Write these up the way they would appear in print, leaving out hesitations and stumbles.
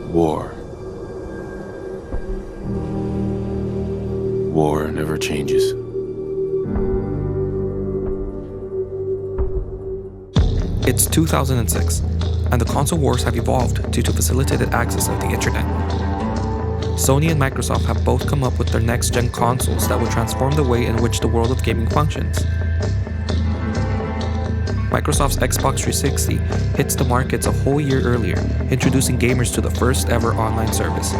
War. War never changes. It's 2006, and the console wars have evolved due to facilitated access of the internet. Sony and Microsoft have both come up with their next-gen consoles that will transform the way in which the world of gaming functions. Microsoft's Xbox 360 hits the markets a whole year earlier, introducing gamers to the first ever online service,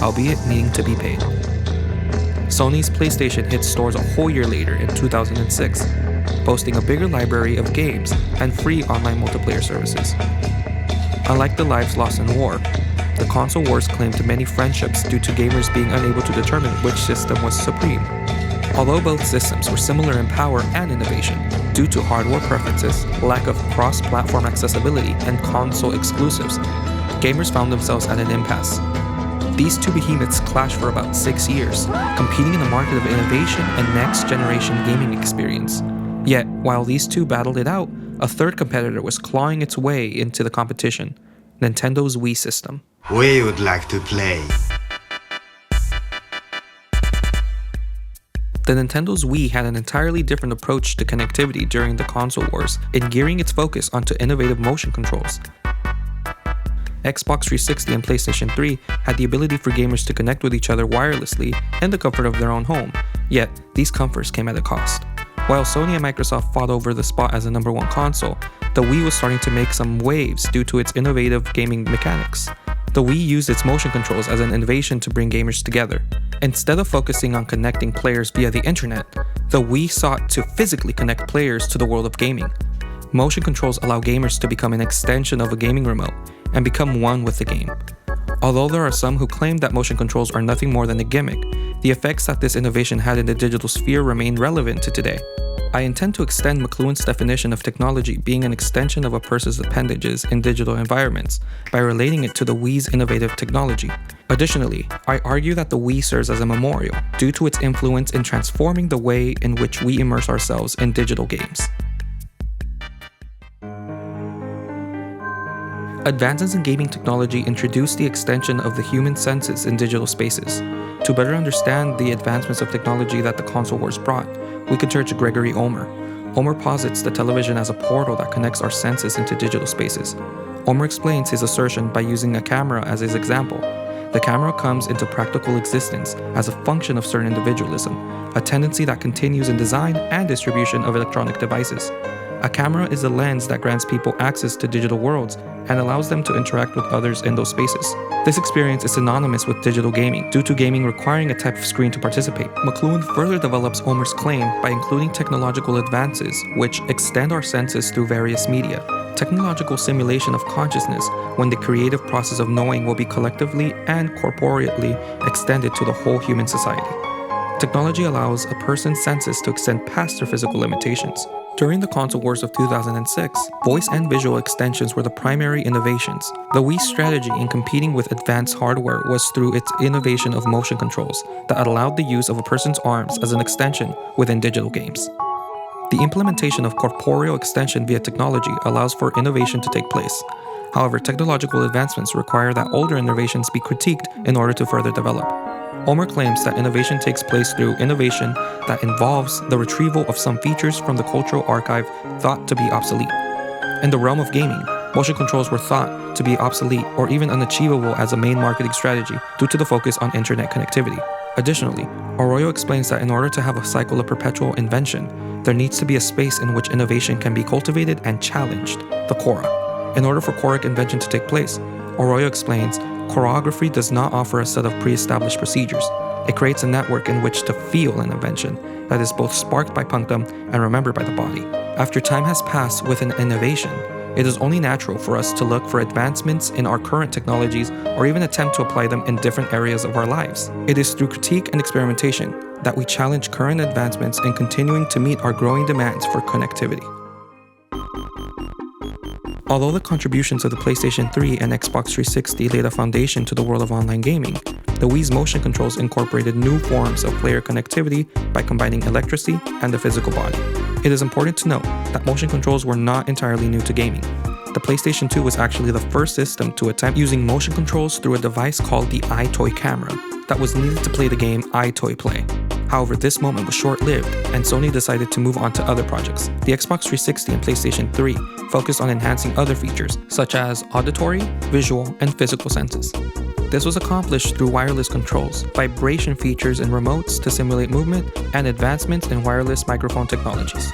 albeit needing to be paid. Sony's PlayStation hits stores a whole year later in 2006, boasting a bigger library of games and free online multiplayer services. Unlike the lives lost in war, the console wars claimed many friendships due to gamers being unable to determine which system was supreme. Although both systems were similar in power and innovation, due to hardware preferences, lack of cross-platform accessibility, and console exclusives, gamers found themselves at an impasse. These two behemoths clashed for about 6 years, competing in the market of innovation and next-generation gaming experience. Yet, while these two battled it out, a third competitor was clawing its way into the competition: Nintendo's Wii system. We would like to play. The Nintendo's Wii had an entirely different approach to connectivity during the console wars, in gearing its focus onto innovative motion controls. Xbox 360 and PlayStation 3 had the ability for gamers to connect with each other wirelessly in the comfort of their own home, yet these comforts came at a cost. While Sony and Microsoft fought over the spot as the number one console, the Wii was starting to make some waves due to its innovative gaming mechanics. The Wii used its motion controls as an innovation to bring gamers together. Instead of focusing on connecting players via the internet, the Wii sought to physically connect players to the world of gaming. Motion controls allow gamers to become an extension of a gaming remote and become one with the game. Although there are some who claim that motion controls are nothing more than a gimmick, the effects that this innovation had in the digital sphere remain relevant to today. I intend to extend McLuhan's definition of technology being an extension of a person's appendages in digital environments by relating it to the Wii's innovative technology. Additionally, I argue that the Wii serves as a memorial due to its influence in transforming the way in which we immerse ourselves in digital games. Advances in gaming technology introduced the extension of the human senses in digital spaces. To better understand the advancements of technology that the console wars brought, we could turn to Gregory Ulmer. Ulmer posits the television as a portal that connects our senses into digital spaces. Ulmer explains his assertion by using a camera as his example. The camera comes into practical existence as a function of certain individualism, a tendency that continues in design and distribution of electronic devices. A camera is a lens that grants people access to digital worlds and allows them to interact with others in those spaces. This experience is synonymous with digital gaming, due to gaming requiring a type of screen to participate. McLuhan further develops Ulmer's claim by including technological advances which extend our senses through various media. Technological simulation of consciousness, when the creative process of knowing will be collectively and corporeally extended to the whole human society. Technology allows a person's senses to extend past their physical limitations. During the console wars of 2006, voice and visual extensions were the primary innovations. The Wii's strategy in competing with advanced hardware was through its innovation of motion controls that allowed the use of a person's arms as an extension within digital games. The implementation of corporeal extension via technology allows for innovation to take place. However, technological advancements require that older innovations be critiqued in order to further develop. Ulmer claims that innovation takes place through innovation that involves the retrieval of some features from the cultural archive thought to be obsolete. In the realm of gaming, motion controls were thought to be obsolete or even unachievable as a main marketing strategy due to the focus on internet connectivity. Additionally, Arroyo explains that in order to have a cycle of perpetual invention, there needs to be a space in which innovation can be cultivated and challenged, the chora. In order for choric invention to take place, Arroyo explains, choreography does not offer a set of pre-established procedures. It creates a network in which to feel an invention that is both sparked by punctum and remembered by the body. After time has passed with an innovation, it is only natural for us to look for advancements in our current technologies or even attempt to apply them in different areas of our lives. It is through critique and experimentation that we challenge current advancements in continuing to meet our growing demands for connectivity. Although the contributions of the PlayStation 3 and Xbox 360 laid a foundation to the world of online gaming, the Wii's motion controls incorporated new forms of player connectivity by combining Electracy and the physical body. It is important to note that motion controls were not entirely new to gaming. The PlayStation 2 was actually the first system to attempt using motion controls through a device called the iToy camera that was needed to play the game iToy Play. However, this moment was short-lived, and Sony decided to move on to other projects. The Xbox 360 and PlayStation 3 focused on enhancing other features, such as auditory, visual, and physical senses. This was accomplished through wireless controls, vibration features in remotes to simulate movement, and advancements in wireless microphone technologies.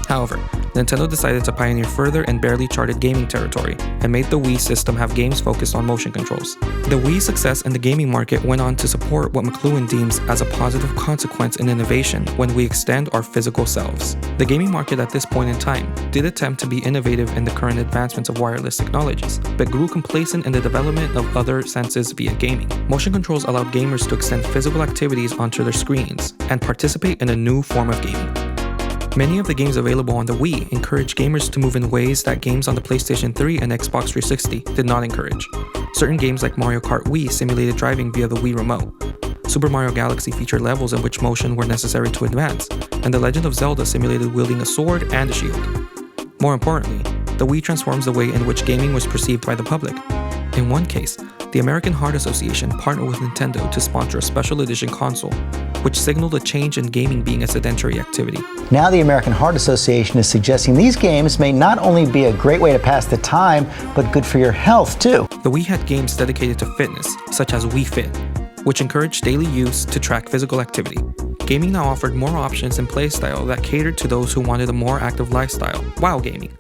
However, Nintendo decided to pioneer further in barely charted gaming territory and made the Wii system have games focused on motion controls. The Wii's success in the gaming market went on to support what McLuhan deems as a positive consequence in innovation when we extend our physical selves. The gaming market at this point in time did attempt to be innovative in the current advancements of wireless technologies, but grew complacent in the development of other senses via gaming. Motion controls allowed gamers to extend physical activities onto their screens and participate in a new form of gaming. Many of the games available on the Wii encourage gamers to move in ways that games on the PlayStation 3 and Xbox 360 did not encourage. Certain games like Mario Kart Wii simulated driving via the Wii remote. Super Mario Galaxy featured levels in which motion were necessary to advance, and The Legend of Zelda simulated wielding a sword and a shield. More importantly, the Wii transforms the way in which gaming was perceived by the public. In one case, the American Heart Association partnered with Nintendo to sponsor a special edition console, which signaled a change in gaming being a sedentary activity. Now the American Heart Association is suggesting these games may not only be a great way to pass the time, but good for your health too. The Wii had games dedicated to fitness, such as Wii Fit, which encouraged daily use to track physical activity. Gaming now offered more options and playstyle that catered to those who wanted a more active lifestyle while gaming.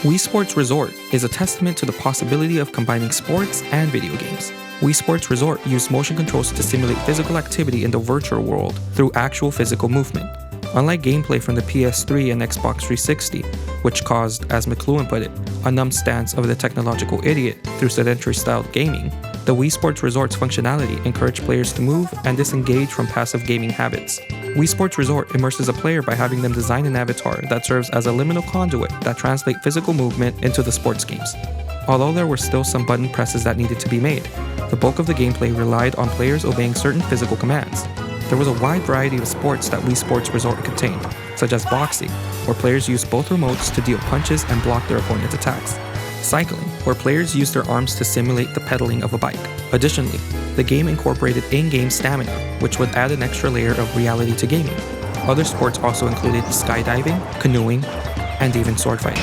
Wii Sports Resort is a testament to the possibility of combining sports and video games. Wii Sports Resort used motion controls to simulate physical activity in the virtual world through actual physical movement. Unlike gameplay from the PS3 and Xbox 360, which caused, as McLuhan put it, a numb stance of the technological idiot through sedentary-styled gaming, the Wii Sports Resort's functionality encouraged players to move and disengage from passive gaming habits. Wii Sports Resort immerses a player by having them design an avatar that serves as a liminal conduit that translates physical movement into the sports games. Although there were still some button presses that needed to be made, the bulk of the gameplay relied on players obeying certain physical commands. There was a wide variety of sports that Wii Sports Resort contained, such as boxing, where players used both remotes to deal punches and block their opponent's attacks. Cycling, where players used their arms to simulate the pedaling of a bike. Additionally, the game incorporated in-game stamina, which would add an extra layer of reality to gaming. Other sports also included skydiving, canoeing, and even sword fighting.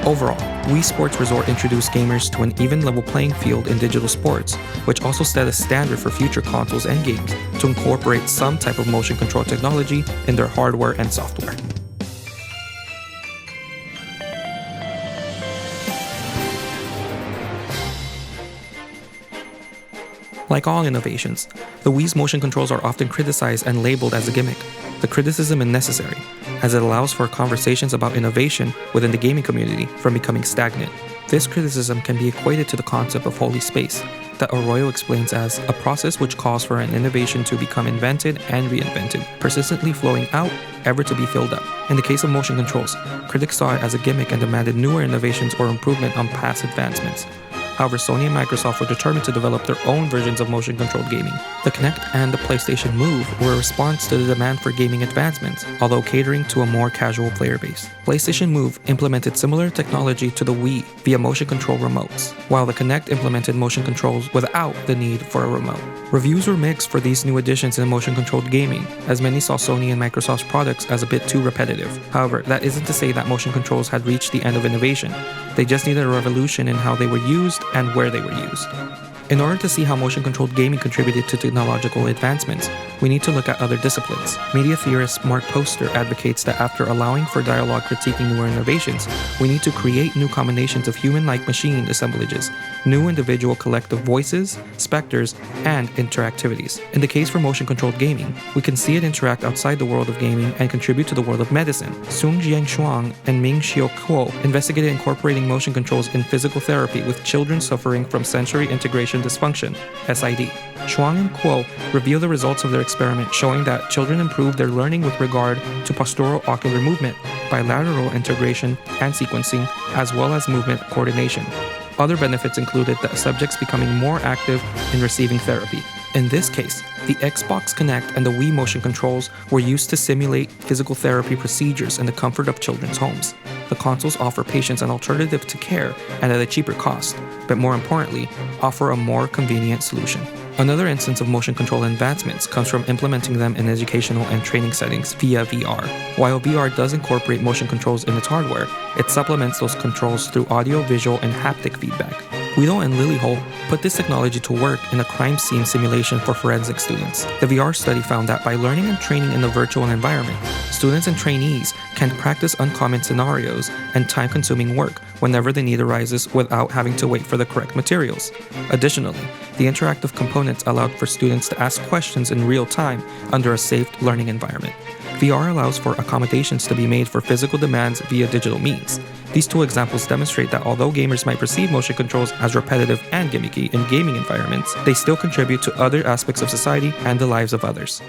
Overall, Wii Sports Resort introduced gamers to an even level playing field in digital sports, which also set a standard for future consoles and games to incorporate some type of motion control technology in their hardware and software. Like all innovations, the Wii's motion controls are often criticized and labeled as a gimmick. The criticism is necessary, as it allows for conversations about innovation within the gaming community from becoming stagnant. This criticism can be equated to the concept of holy space, that Arroyo explains as a process which calls for an innovation to become invented and reinvented, persistently flowing out, ever to be filled up. In the case of motion controls, critics saw it as a gimmick and demanded newer innovations or improvement on past advancements. However, Sony and Microsoft were determined to develop their own versions of motion-controlled gaming. The Kinect and the PlayStation Move were a response to the demand for gaming advancements, although catering to a more casual player base. PlayStation Move implemented similar technology to the Wii via motion control remotes, while the Kinect implemented motion controls without the need for a remote. Reviews were mixed for these new additions in motion-controlled gaming, as many saw Sony and Microsoft's products as a bit too repetitive. However, that isn't to say that motion controls had reached the end of innovation. They just needed a revolution in how they were used and where they were used. In order to see how motion-controlled gaming contributed to technological advancements, we need to look at other disciplines. Media theorist Mark Poster advocates that after allowing for dialogue critiquing newer innovations, we need to create new combinations of human-like machine assemblages, new individual collective voices, specters, and interactivities. In the case for motion-controlled gaming, we can see it interact outside the world of gaming and contribute to the world of medicine. Sung-Jiang Shuang and Ming-Xiu Kuo investigated incorporating motion controls in physical therapy with children suffering from sensory integration dysfunction, SID. Shuang and Kuo reveal the results of their experiment showing that children improve their learning with regard to postural ocular movement, bilateral integration and sequencing, as well as movement coordination. Other benefits included the subjects becoming more active in receiving therapy. In this case, The Xbox Kinect and the Wii motion controls were used to simulate physical therapy procedures in the comfort of children's homes. The consoles offer patients an alternative to care and at a cheaper cost, but more importantly, offer a more convenient solution. Another instance of motion control advancements comes from implementing them in educational and training settings via VR. While VR does incorporate motion controls in its hardware, it supplements those controls through audio, visual, and haptic feedback. Guido and Lilyholt put this technology to work in a crime scene simulation for forensic students. The VR study found that by learning and training in a virtual environment, students and trainees can practice uncommon scenarios and time-consuming work whenever the need arises without having to wait for the correct materials. Additionally, the interactive components allowed for students to ask questions in real time under a safe learning environment. VR allows for accommodations to be made for physical demands via digital means. These two examples demonstrate that although gamers might perceive motion controls as repetitive and gimmicky in gaming environments, they still contribute to other aspects of society and the lives of others.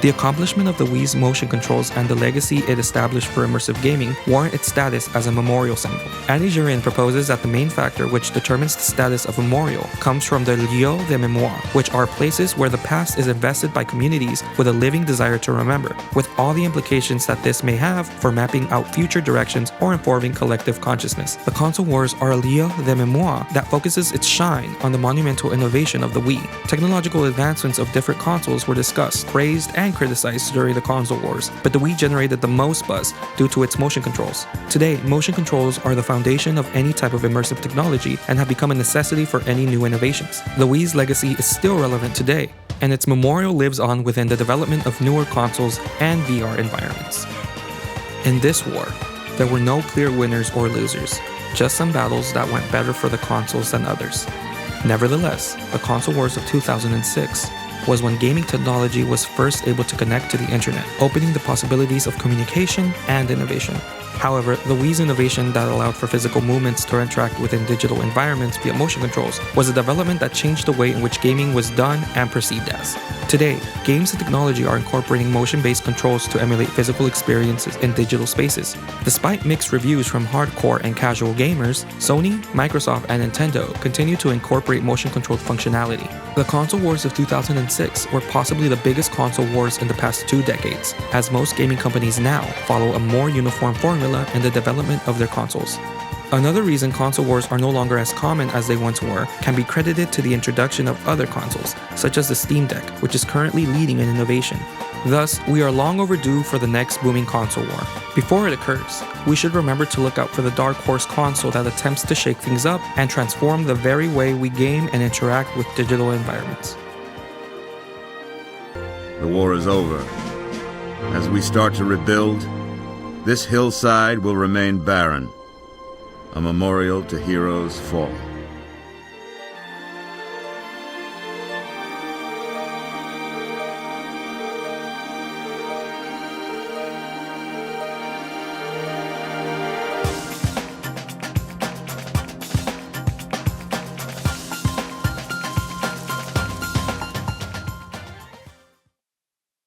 The accomplishment of the Wii's motion controls and the legacy it established for immersive gaming warrant its status as a memorial symbol. Annie Jurin proposes that the main factor which determines the status of a memorial comes from the lieux de mémoire, which are places where the past is invested by communities with a living desire to remember, with all the implications that this may have for mapping out future directions or informing collective consciousness. The console wars are a lieu de mémoire that focuses its shine on the monumental innovation of the Wii. Technological advancements of different consoles were discussed, praised, and criticized during the console wars, but the Wii generated the most buzz due to its motion controls. Today, motion controls are the foundation of any type of immersive technology and have become a necessity for any new innovations. The Wii's legacy is still relevant today, and its memorial lives on within the development of newer consoles and VR environments. In this war, there were no clear winners or losers, just some battles that went better for the consoles than others. Nevertheless, the console wars of 2006 was when gaming technology was first able to connect to the internet, opening the possibilities of communication and innovation. However, the Wii's innovation that allowed for physical movements to interact within digital environments via motion controls was a development that changed the way in which gaming was done and perceived as. Today, games and technology are incorporating motion-based controls to emulate physical experiences in digital spaces. Despite mixed reviews from hardcore and casual gamers, Sony, Microsoft, and Nintendo continue to incorporate motion-controlled functionality. The console wars of 2006 were possibly the biggest console wars in the past 2 decades, as most gaming companies now follow a more uniform formula in the development of their consoles. Another reason console wars are no longer as common as they once were can be credited to the introduction of other consoles, such as the Steam Deck, which is currently leading in innovation. Thus, we are long overdue for the next booming console war. Before it occurs, we should remember to look out for the dark horse console that attempts to shake things up and transform the very way we game and interact with digital environments. The war is over. As we start to rebuild, this hillside will remain barren, a memorial to heroes fallen.